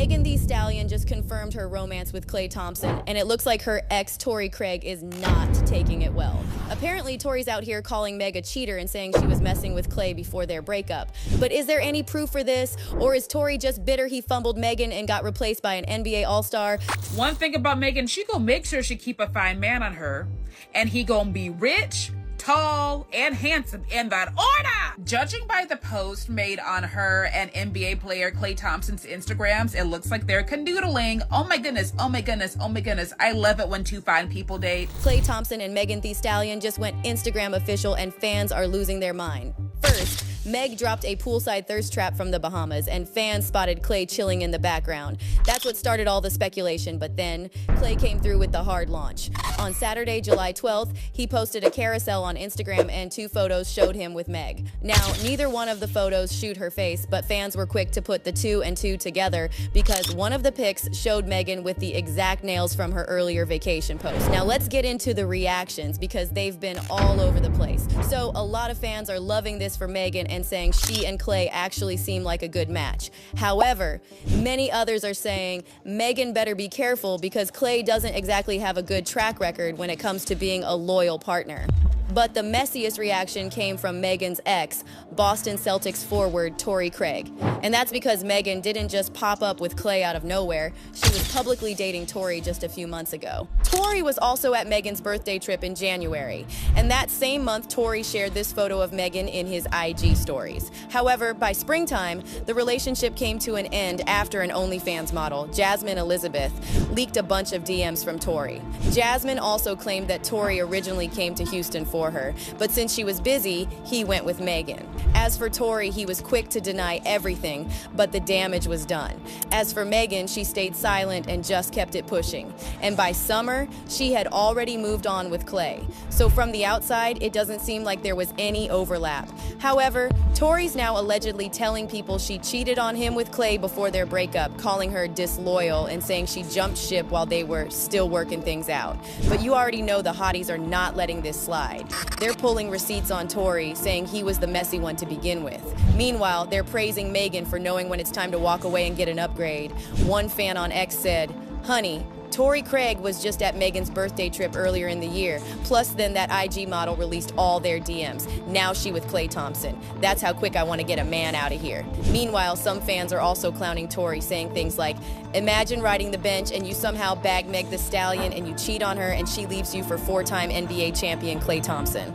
Megan Thee Stallion just confirmed her romance with Klay Thompson, and it looks like her ex, Torrey Craig, is not taking it well. Apparently, Torrey's out here calling Meg a cheater and saying she was messing with Klay before their breakup. But is there any proof for this? Or is Torrey just bitter he fumbled Megan and got replaced by an NBA All-Star? One thing about Megan, she gonna make sure she keep a fine man on her, and he gonna be rich, tall, and handsome in that order. Judging by the post made on her and NBA player Klay Thompson's Instagrams, it looks like they're canoodling. Oh my goodness, oh my goodness, oh my goodness. I love it when two fine people date. Klay Thompson and Megan Thee Stallion just went Instagram official, and fans are losing their mind. First, Meg dropped a poolside thirst trap from the Bahamas, and fans spotted Klay chilling in the background. That's what started all the speculation, but then Klay came through with the hard launch. On Saturday, July 12th, he posted a carousel on Instagram, and 2 photos showed him with Meg. Now, neither one of the photos showed her face, but fans were quick to put the 2 and 2 together because one of the pics showed Megan with the exact nails from her earlier vacation post. Now, let's get into the reactions because they've been all over the place. So, a lot of fans are loving this for Megan and saying she and Klay actually seem like a good match. However, many others are saying Megan better be careful because Klay doesn't exactly have a good track record when it comes to being a loyal partner. But the messiest reaction came from Megan's ex, Boston Celtics forward Torrey Craig. And that's because Megan didn't just pop up with Klay out of nowhere. She was publicly dating Torrey just a few months ago. Torrey was also at Megan's birthday trip in January. And that same month, Torrey shared this photo of Megan in his IG stories. However, by springtime, the relationship came to an end after an OnlyFans model, Jasmine Elizabeth, leaked a bunch of DMs from Torrey. Jasmine also claimed that Torrey originally came to Houston for her, but since she was busy, he went with Megan. As for Torrey, he was quick to deny everything, but the damage was done. As for Megan, she stayed silent and just kept it pushing. And by summer, she had already moved on with Klay. So from the outside, it doesn't seem like there was any overlap. However, Torrey's now allegedly telling people she cheated on him with Klay before their breakup, calling her disloyal and saying she jumped ship while they were still working things out. But you already know the hotties are not letting this slide. They're pulling receipts on Torrey, saying he was the messy one to begin with. Meanwhile, they're praising Megan for knowing when it's time to walk away and get an upgrade. One fan on X said, "Honey, Torrey Craig was just at Megan's birthday trip earlier in the year. Plus, then that IG model released all their DMs. Now she with Klay Thompson. That's how quick I want to get a man out of here." Meanwhile, some fans are also clowning Torrey, saying things like, "Imagine riding the bench and you somehow bag Meg Thee Stallion and you cheat on her and she leaves you for 4-time NBA champion Klay Thompson."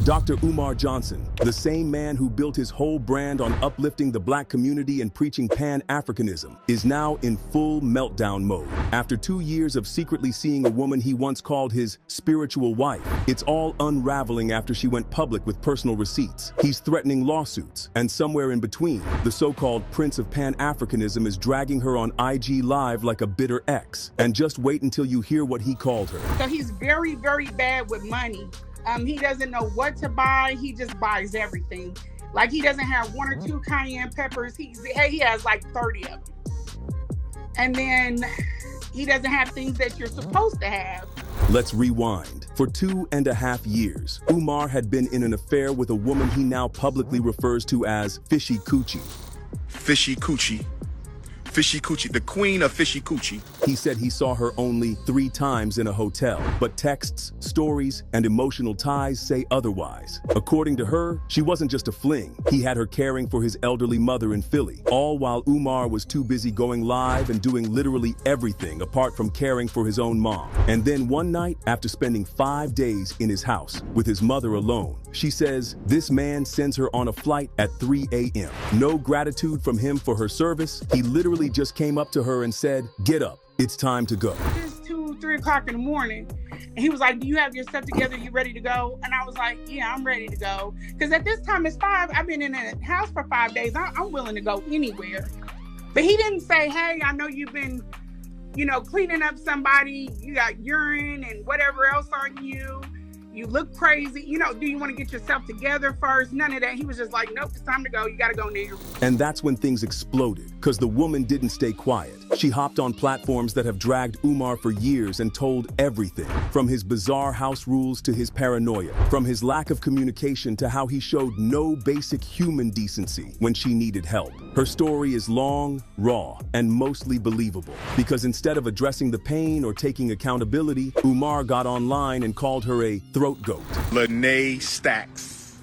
Dr. Umar Johnson, the same man who built his whole brand on uplifting the Black community and preaching Pan-Africanism, is now in full meltdown mode. After 2 years of secretly seeing a woman he once called his spiritual wife, it's all unraveling after she went public with personal receipts. He's threatening lawsuits, and somewhere in between, the so-called Prince of Pan-Africanism is dragging her on IG Live like a bitter ex. And just wait until you hear what he called her. So he's very, very bad with money. He doesn't know what to buy. He just buys everything. Like, he doesn't have 1 or 2 cayenne peppers. He has like 30 of them. And then he doesn't have things that you're supposed to have. Let's rewind. For 2.5 years, Umar had been in an affair with a woman he now publicly refers to as Fishy Coochie. Fishy Coochie. Fishy Coochie, the queen of Fishy Coochie. He said he saw her only 3 times in a hotel, but texts, stories, and emotional ties say otherwise. According to her, she wasn't just a fling. He had her caring for his elderly mother in Philly, all while Umar was too busy going live and doing literally everything apart from caring for his own mom. And then one night, after spending 5 days in his house with his mother alone, she says this man sends her on a flight at 3 a.m. No gratitude from him for her service. He literally just came up to her and said, "Get up, it's time to go." It's 2, 3 o'clock in the morning. And he was like, "Do you have your stuff together? You ready to go?" And I was like, "Yeah, I'm ready to go." Because at this time it's 5. I've been in a house for 5 days. I'm willing to go anywhere. But he didn't say, "Hey, I know you've been, cleaning up somebody. You got urine and whatever else on you. You look crazy. Do you want to get yourself together first?" None of that. He was just like, "Nope, it's time to go. You got to go now." And that's when things exploded, because the woman didn't stay quiet. She hopped on platforms that have dragged Umar for years and told everything, from his bizarre house rules to his paranoia, from his lack of communication to how he showed no basic human decency when she needed help. Her story is long, raw, and mostly believable, because instead of addressing the pain or taking accountability, Umar got online and called her a throat goat. Lene Stacks.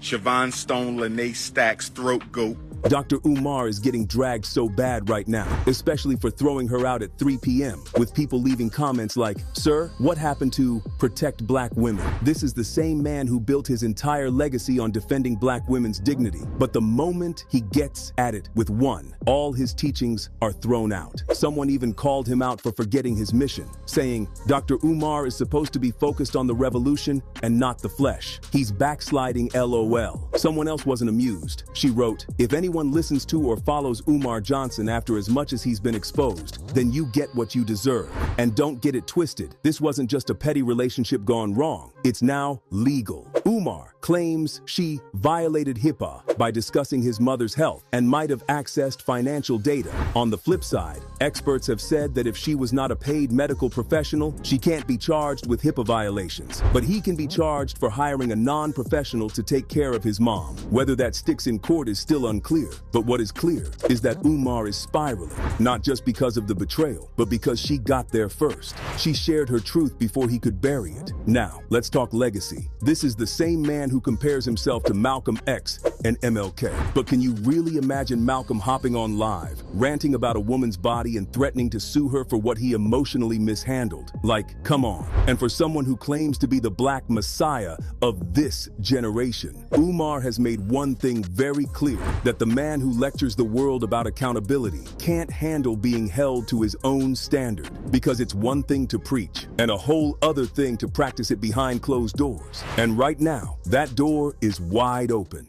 Siobhan Stone, Lene Stacks, throat goat. Dr. Umar is getting dragged so bad right now, especially for throwing her out at 3 p.m., with people leaving comments like, "Sir, what happened to protect black women?" This is the same man who built his entire legacy on defending black women's dignity. But the moment he gets at it with one, all his teachings are thrown out. Someone even called him out for forgetting his mission, saying, "Dr. Umar is supposed to be focused on the revolution and not the flesh. He's backsliding, LOL." Someone else wasn't amused. She wrote, "If anyone listens to or follows Umar Johnson after as much as he's been exposed, then you get what you deserve. And don't get it twisted. This wasn't just a petty relationship gone wrong. It's now legal." Umar claims she violated HIPAA by discussing his mother's health and might have accessed financial data. On the flip side, experts have said that if she was not a paid medical professional, she can't be charged with HIPAA violations. But he can be charged for hiring a non-professional to take care of his mom. Whether that sticks in court is still unclear. But what is clear is that Umar is spiraling, not just because of the betrayal, but because she got there first. She shared her truth before he could bury it. Now, let's talk legacy. This is the same man who compares himself to Malcolm X and MLK. But can you really imagine Malcolm hopping on live, ranting about a woman's body and threatening to sue her for what he emotionally mishandled? Like, come on. And for someone who claims to be the black messiah of this generation, Umar has made one thing very clear, that the man who lectures the world about accountability can't handle being held to his own standard, because it's one thing to preach and a whole other thing to practice it behind closed doors. And right now, that door is wide open.